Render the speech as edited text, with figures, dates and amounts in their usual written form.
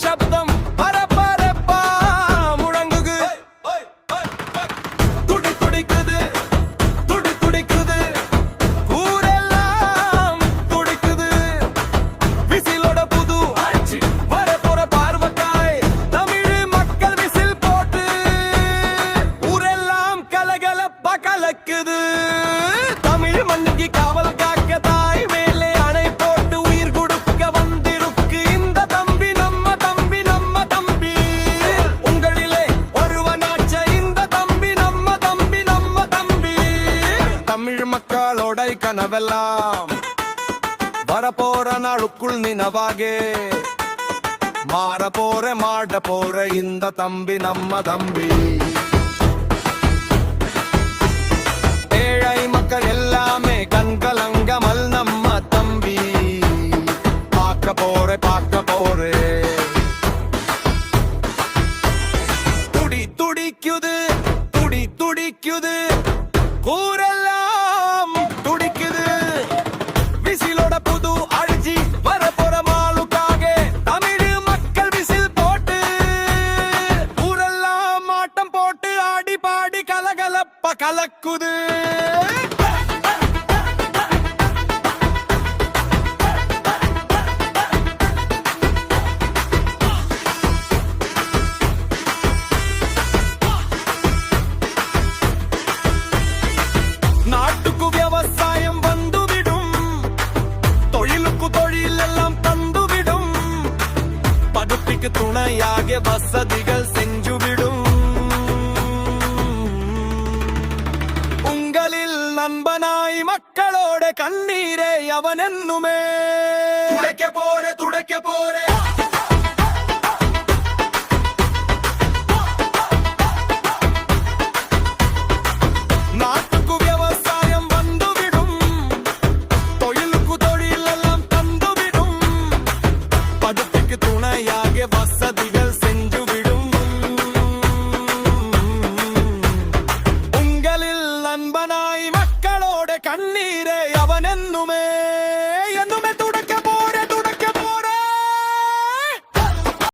சப்தம் பரபரப்பா முழங்குது. துடி துடிக்குது, துடி துடிக்குது, ஊரெல்லாம் துடிக்குது. விசிலோட புது வரப்போற பார்வக்காய் தமிழ் மக்கள் விசில் போட்டு ஊரெல்லாம் கலகலப்பா கலக்குது. தமிழ் மண்ணுக்கு காவல் காக்க தாய் மேலே அணை போட்டு உயிர் கொடுக்க வந்திருக்கு இந்த தம்பி, நம்ம தம்பி, நம்ம தம்பி. உங்களிலே ஒருவனாச்ச இந்த தம்பி, நம்ம தம்பி, நம்ம தம்பி. தமிழ் மக்களோட கனவெல்லாம் வரப்போற நாளுக்குள் நினவாகே மாற மாட போற இந்த தம்பி, நம்ம தம்பி. ஏழை மக்கள் எல்லாமே கண்கலங்கமல் நம்ம தம்பி. பார்க்க போறே துடி துடிக்குது, துடி துடிக்குது, ஊரெல்லாம் துடிக்குது. விசிலோட புது அழிச்சி வரப்போற மாளுக்காக தமிழ் மக்கள் விசில் போட்டு ஊரெல்லாம் ஆட்டம் போட்டு ஆடி பாடி கலகலப்ப கலக்குது. நாட்டுக்கு விவசாயம் வந்துவிடும், தொழிலுக்கு தொழில் எல்லாம் தந்துவிடும், படுப்பிக்கு துணையாக வசதிகள் செஞ்சுவிடும். உங்களில் நண்பனாய் மக்களோட கண்ணீரே அவன் என்னுமே துடைக்க போறே. நாட்டுக்கு விவசாயம் வந்துவிடும், தொழிலுக்கு தொழில் எல்லாம் தந்துவிடும், படுப்பிக்கு துணையாக வசதிகள்